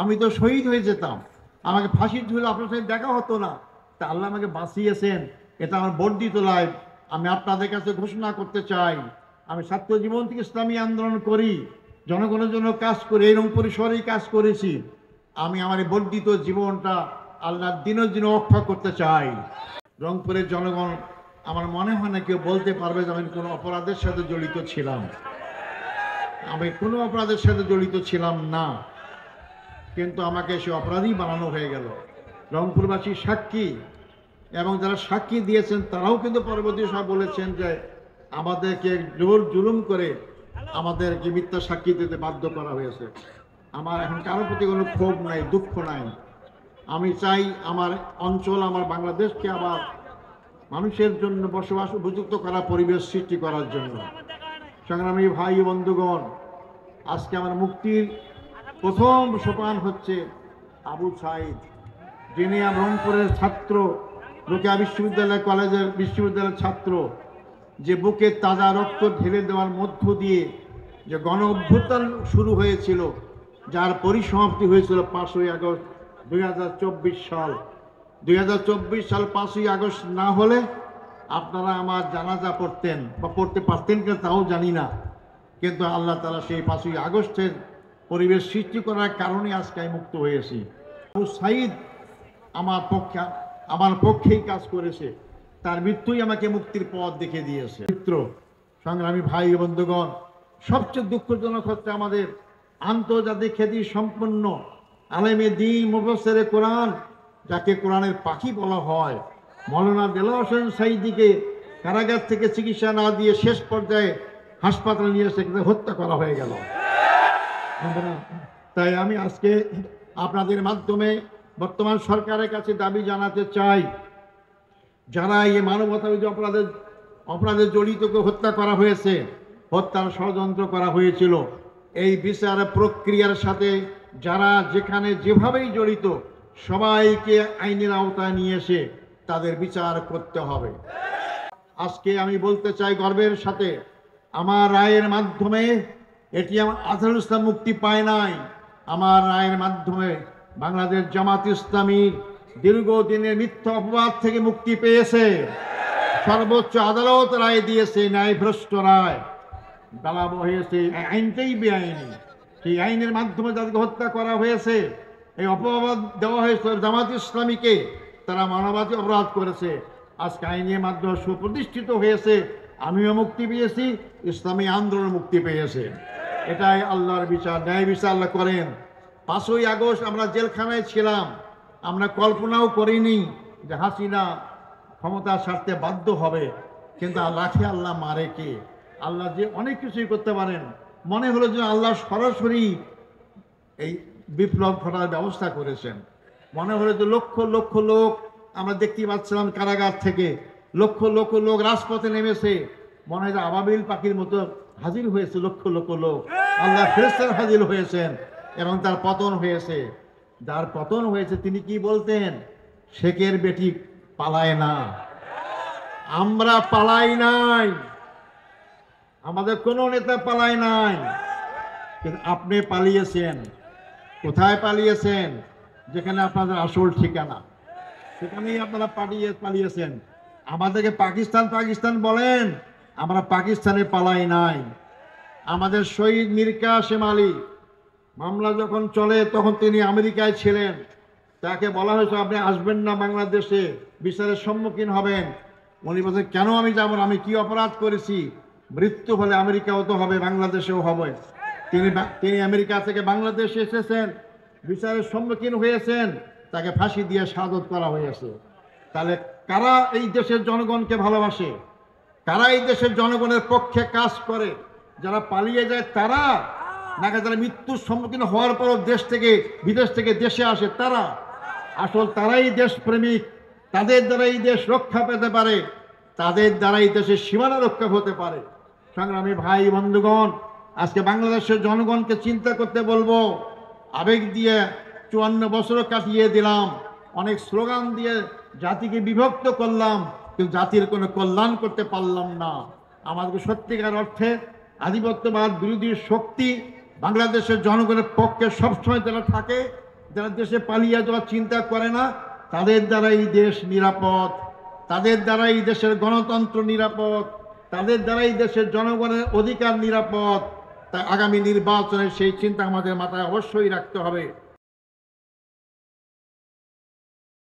আমি তো শহীদ হয়ে যেতাম, আমাকে ফাঁসির ঝুলে আপনার সাথে দেখা হতো না। তা আল্লাহ আমাকে বাঁচিয়েছেন, এটা আমার বর্ধিত লাইফ। আমি আপনাদের কাছে ঘোষণা করতে চাই, আমি ছাত্র জীবন থেকে ইসলামী আন্দোলন করি, জনগণের জন্য কাজ করি, এই রকম পরিসরেই কাজ করেছি। আমি আমার এই বর্ধিত জীবনটা আল্লাহর দিনের দিন রক্ষা করতে চাই। রংপুরের জনগণ, আমার মনে হয় না কেউ বলতে পারবে যে আমি কোনো অপরাধের সাথে জড়িত ছিলাম। আমি কোনো অপরাধের সাথে জড়িত ছিলাম না, কিন্তু আমাকে সে অপরাধী বানানো হয়ে গেল। রংপুরবাসী সাক্ষী, এবং যারা সাক্ষী দিয়েছেন তারাও কিন্তু পরবর্তী সময় বলেছেন যে আমাদেরকে জোর জুলুম করে আমাদেরকে মিথ্যা সাক্ষী দিতে বাধ্য করা হয়েছে। আমার এখন কারোর প্রতি কোনো ক্ষোভ নাই, দুঃখ নাই। আমি চাই আমার অঞ্চল, আমার বাংলাদেশকে আবার মানুষের জন্য বসবাস উপযুক্ত করা, পরিবেশ সৃষ্টি করার জন্য। সংগ্রামী ভাই বন্ধুগণ, আজকে আমার মুক্তির প্রথম সোপান হচ্ছে আবু সাঈদ, যিনি রংপুরের ছাত্র, রোকেয়া বিশ্ববিদ্যালয়ের ছাত্র, যে বুকে তাজা রক্ত ঢেলে দেওয়ার মধ্য দিয়ে যে গণ অভ্যুত্থান শুরু হয়েছিল, যার পরিসমাপ্তি হয়েছিল 5ই আগস্ট 2024 সাল। 2024 সাল 5ই আগস্ট না হলে আপনারা আমার জানাজা পড়তেন বা পড়তে পারতেন কিনা তাও জানি না, কিন্তু আল্লাহ তাআলা সেই 5ই আগস্টের পরিবেশ সৃষ্টি করার কারণে আজকে আমি মুক্ত হয়েছি। আবু সাঈদ আমার পক্ষেই কাজ করেছে, তার মৃত্যুই আমাকে মুক্তির পথ দেখে দিয়েছে। মিত্র, সংগ্রামী ভাই বন্ধুগণ, সবচেয়ে দুঃখজনক হচ্ছে আমাদের আন্তর্জাতিক খ্যাতি সম্পন্ন আলেমে দ্বীন, মুফাসসিরে কোরআন, যাকে কোরআনের পাখি বলা হয়, মৌলানা দেলোয়ার হোসেন সাঈদীকে কারাগার থেকে চিকিৎসা না দিয়ে শেষ পর্যায়ে হাসপাতালে নিয়ে এসে হত্যা করা হয়ে গেল। তাই আমি আজকে আপনাদের মাধ্যমে বর্তমান সরকারের কাছে দাবি জানাতে চাই, যারা এই মানবতাবিরোধী অপরাধে জড়িতকে হত্যা করা হয়েছে, হত্যার ষড়যন্ত্র করা হয়েছিল, এই বিচার প্রক্রিয়ার সাথে যারা যেখানে যেভাবেই জড়িত সবাইকে আইনের আওতায় নিয়ে এসে তাদের বিচার করতে হবে। আজকে আমি বলতে চাই গর্বের সাথে, আমার রায়ের মাধ্যমে এটিএম আজহারুল ইসলাম মুক্তি পায় নাই, আমার রায়ের মাধ্যমে বাংলাদেশ জামাত ইসলামীর দীর্ঘদিনের মিথ্যা অপবাদ থেকে মুক্তি পেয়েছে। সর্বোচ্চ আদালত রায় দিয়েছে, ন্যায়ভ্রষ্ট রায়। দালাল হয়েছে, আইনটাই বেআইনি। সেই আইনের মাধ্যমে যাদেরকে হত্যা করা হয়েছে, এই অপবাদ দেওয়া হয়েছে জামাত ইসলামীকে, তারা মানবাধিকার অপরাধ করেছে। আজকে আইনের মাধ্যমে সুপ্রতিষ্ঠিত হয়েছে, আমিও মুক্তি পেয়েছি, ইসলামী আন্দোলন মুক্তি পেয়েছে। এটাই আল্লাহর বিচার, ন্যায় বিচার আল্লাহ করেন। 5ই আগস্ট আমরা জেলখানায় ছিলাম, আমরা কল্পনাও করিনি যে হাসিনা ক্ষমতা ছাড়তে বাধ্য হবে, কিন্তু লাখে আল্লাহ মারে কে? আল্লাহ যে অনেক কিছুই করতে পারেন। মনে হলো যে আল্লাহ সরাসরি এই বিপ্লব ঘটার ব্যবস্থা করেছেন। মনে হলো যে লক্ষ লক্ষ লোক, আমরা দেখতে পাচ্ছিলাম কারাগার থেকে লক্ষ লক্ষ লোক রাজপথে নেমেছে, মনে হয় যে আবাবিল পাখির মতো হাজির হয়েছে লক্ষ লক্ষ লোক। আল্লাহ ফেরেশতারা হাজির হয়েছেন এবং তার পতন হয়েছে। যার পতন হয়েছে তিনি কি বলতেন? শেখের বেটি পালায় না, আমরা পালাই নাই, আমাদের কোনো নেতা পালায় নাই, কিন্তু আপনি পালিয়েছেন। কোথায় পালিয়েছেন? যেখানে আপনাদের আসল ঠিকানা, সেখানেই আপনারা পালিয়েছেন। আমাদেরকে পাকিস্তান বলেন, আমরা পাকিস্তানে পালাই নাই। আমাদের শহীদ মীর কাসেম আলী মামলা যখন চলে তখন তিনি আমেরিকায় ছিলেন, তাকে বলা হয়েছে আপনি আসবেন না বাংলাদেশে, বিচারের সম্মুখীন হবেন। উনি বলছেন কেন আমি যাব না, আমি কি অপরাধ করেছি? মৃত্যু হলে আমেরিকাও তো হবে, বাংলাদেশেও হবে। তিনি আমেরিকা থেকে বাংলাদেশে এসেছেন, বিচারের সম্মুখীন হয়েছেন, তাকে ফাঁসি দিয়ে শাহাদত করা হয়েছে। তাহলে কারা এই দেশের জনগণকে ভালোবাসে? কারা এই দেশের জনগণের পক্ষে কাজ করে? যারা পালিয়ে যায় তারা, নাকি যারা মৃত্যুর সম্মুখীন হওয়ার পরও বিদেশ থেকে দেশে আসে তারা? আসল তারাই দেশপ্রেমিক, তাদের দ্বারা এই দেশ রক্ষা পেতে পারে, তাদের দ্বারা এই দেশের সীমানা রক্ষা হতে পারে। সংগ্রামী ভাই বন্ধুগণ, আজকে বাংলাদেশের জনগণকে চিন্তা করতে বলবো। আবেগ দিয়ে 54 বছরও কাটিয়ে দিলাম, অনেক স্লোগান দিয়ে জাতিকে বিভক্ত করলাম, কিন্তু জাতির কোনো কল্যাণ করতে পারলাম না। আমাদের সত্যিকার অর্থে আধিপত্যবাদ বিরোধী শক্তি বাংলাদেশের জনগণের পক্ষে সবসময় যারা থাকে যারা দেশে পালিয়ে যাওয়ার চিন্তা করে না, তাদের দ্বারা এই দেশ নিরাপদ, তাদের দ্বারা এই দেশের গণতন্ত্র নিরাপদ, তাদের দ্বারা এই দেশের জনগণের অধিকার নিরাপদ। তাই আগামী নির্বাচনে সেই চিন্তা আমাদের মাথায় অবশ্যই রাখতে হবে।